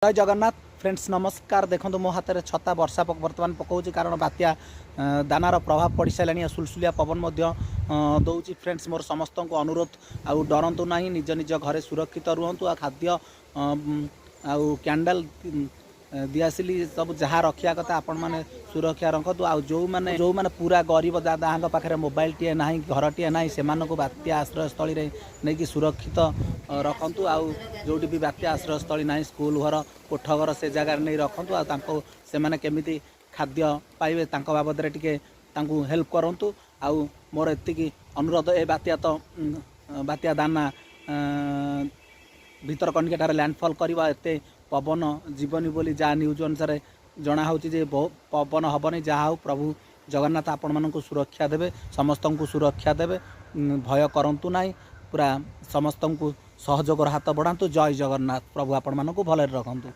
जय जगन्नाथ फ्रेंड्स नमस्कार। देखो मो हाथ में छता वर्षा बर्तमान पकाऊँ कारण बात्या दानार प्रभाव पड़ सारे सुलसुलिया पवन दौर फ्रेंड्स मोर समस्त को अनुरोध आउ डरतु ना निज निज घरे सुरक्षित रुहतु आ खाद्य आउ कैंडल दिआसिली सब जहाँ रखा कथा आपण मैंने सुरक्षा रखु आ जो मैंने पूरा गरीब जहाँ पाखे मोबाइल टीए ना घर टीए ना से बात्या आश्रयस्थल नहीं कि सुरक्षित रखु आउ जो भी बात्या आश्रयस्थल ना स्कूल घर कोठ घर से जगार नहीं रखु से मैंने केमिति खाद्य पाइबे बाबद टिके हेल्प करूँ आउ मोर एति अनुरोध ए बात्या तो बात्या दाना भितरकनिका लैंडफॉल करवा एते पवन जीवनी बोली जहाँ न्यूज अनुसार जनाऊँ जे बहुत पवन हेनी जहाँ हो प्रभु जगन्नाथ आपण मानक सुरक्षा देवे समस्त को सुरक्षा देवे भय करंतु ना पूरा समस्त को सहयोग हाथ बढ़ातु। जय जगन्नाथ प्रभु आपण मानक भले रखंतु।